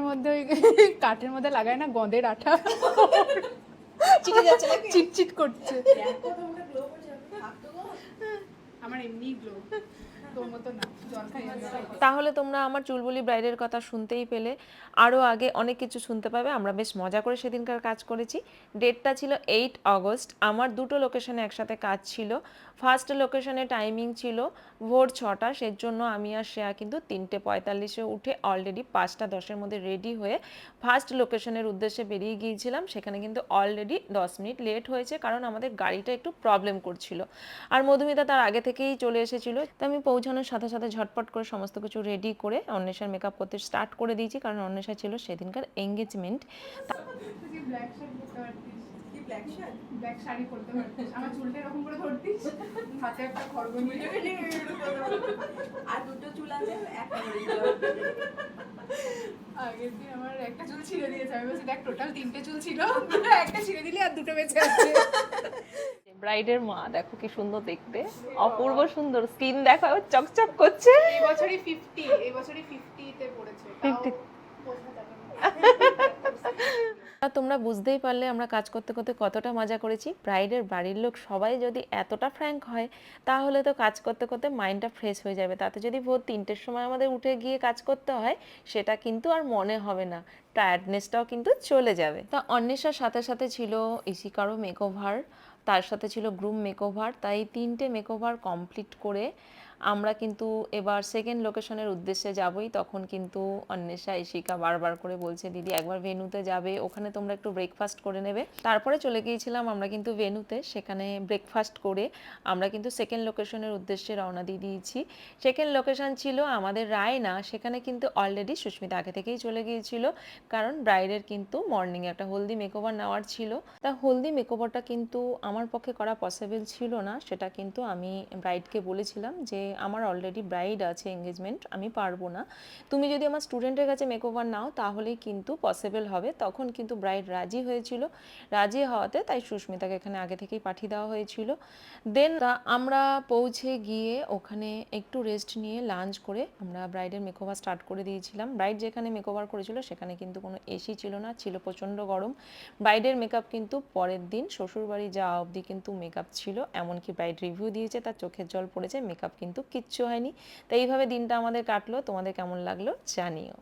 মধ্যে ওই কাঠের মধ্যে লাগায় না গঁদের আঠা, চিটে যাচ্ছে নাকি? চিটচিট করছে। দেখো তোমরা গ্লো করছো, থাকতো গো। আমার এমনি গ্লো, তোর মতো না, জল খাই আমি। তাহলে তোমরা আমার চুলবুলি ব্রাইডের কথা শুনতেই পেলে, আরও আগে অনেক কিছু শুনতে পাবে। আমরা বেশ মজা করে সেদিনকার কাজ করেছি। ডেটটা ছিল 8 আগস্ট। আমার দুটো লোকেশনে একসাথে কাজ ছিল। ফার্স্ট লোকেশনে টাইমিং ছিল ভোর 6টা, সেই জন্য আমি আর শ্রেয়া কিন্তু 3:45-এ উঠে অলরেডি 5:10-এর মধ্যে রেডি হয়ে ফার্স্ট লোকেশনের উদ্দেশ্যে বেরিয়ে গিয়েছিলাম। সেখানে কিন্তু অলরেডি 10 মিনিট লেট হয়েছে, কারণ আমাদের গাড়িটা একটু প্রবলেম করছিল। আর মধুমিতা তার আগে থেকেই চলে এসেছিল। তো আমি পৌঁছানোর সাথে সাথে ঝটপট করে সমস্ত কিছু রেডি করে অন্বেষার মেকআপ করতে স্টার্ট করে দিয়েছি, কারণ অন্বেষা ছিল সেদিনকার এঙ্গেজমেন্ট। তুই ব্ল্যাক শার্ট পরতে পারতিস, কি ব্ল্যাক শার্ট? ব্ল্যাক শাড়ি পরতে পারতিস, আমার চুলটা এরকম করে ধরতিস, হাতে একটা খড়গ নিয়ে। আর দুটো চুল আছে, একটা করে দিতে। আগের দিন আমার একটা চুল ছিঁড়ে দিয়েছে, আমি বলছি দেখ টোটাল 3টে চুল ছিল, একটা ছিঁড়ে দিলি আর 2টো বেঁচে আছে। ব্রাইডের মা দেখো কি সুন্দর দেখতে, অপূর্ব সুন্দর, স্কিন দেখো চকচক করছে। এই বছরই 50, এই বছরই 50-তে পড়েছে, 50 বোঝা যাবে না। আর তোমরা বুঝতেই পারলে আমরা কাজ করতে করতে কতটা মজা করেছি। ব্রাইডের বাড়ির লোক সবাই যদি এতটা ফ্র্যাঙ্ক হয়, তাহলে তো কাজ করতে করতে মাইন্ডটা ফ্রেশ হয়ে যাবে। তাতে যদি ভোর 3টের সময় আমাদের উঠে গিয়ে কাজ করতে হয়, সেটা কিন্তু আর মনে হবে না, টায়ার্ডনেসটাও কিন্তু চলে যাবে। তা অন্বেষার সাথে সাথে ছিল ইশিকারও মেকওভার, তার সাথে ছিল গ্রুম মেকওভার। তাই 3টে মেকওভার কমপ্লিট করে আমরা কিন্তু এবার সেকেন্ড লোকেশনের উদ্দেশ্যে যাবই। তখন কিন্তু অন্বেষা ইশিকা বারবার করে বলছে দিদি একবার ভেন্যুতে যাবে, ওখানে তোমরা একটু ব্রেকফাস্ট করে নেবে। তারপরে চলে গিয়েছিলাম আমরা কিন্তু ভেন্যুতে, সেখানে ব্রেকফাস্ট করে আমরা কিন্তু সেকেন্ড লোকেশনের উদ্দেশ্যে রওনা দিয়ে দিয়েছি। সেকেন্ড লোকেশন ছিল আমাদের রায়না, সেখানে কিন্তু অলরেডি সুস্মিতা আগে থেকেই চলে গিয়েছিল, কারণ ব্রাইডের কিন্তু মর্নিংয়ে একটা হলদি মেকওভার নেওয়ার ছিল। তা হলদি মেকওভারটা কিন্তু আমার পক্ষে করা পসিবল ছিল না, সেটা কিন্তু আমি ব্রাইডকে বলেছিলাম যে আমার অলরেডি ব্রাইড আছে এঙ্গেজমেন্ট, আমি পারবো না, তুমি যদি আমার স্টুডেন্টের কাছে মেকওভার নাও তাহলেই কিন্তু পসিবল হবে। তখন কিন্তু ব্রাইড রাজি হয়েছিল, রাজি হওয়াতে তাই সুস্মিতাকে এখানে আগে থেকেই পাঠিয়ে দেওয়া হয়েছিল। দেন আমরা পৌঁছে গিয়ে ওখানে একটু রেস্ট নিয়ে লাঞ্চ করে আমরা ব্রাইডের মেকওভার স্টার্ট করে দিয়েছিলাম। ব্রাইড যেখানে মেকওভার করেছিল সেখানে কিন্তু কোনো এসি ছিল না, ছিল প্রচণ্ড গরম। ব্রাইডের মেকআপ কিন্তু পরের দিন শ্বশুরবাড়ি যাওয়া অবধি কিন্তু মেকআপ ছিল, এমনকি ব্রাইড রিভিউ দিয়েছে, তার চোখের জল পড়েছে, মেকআপ কিন্তু কিচ্ছু হয়নি। তো এইভাবে দিনটা আমাদের কাটলো। তোমাদের কেমন লাগলো জানিও।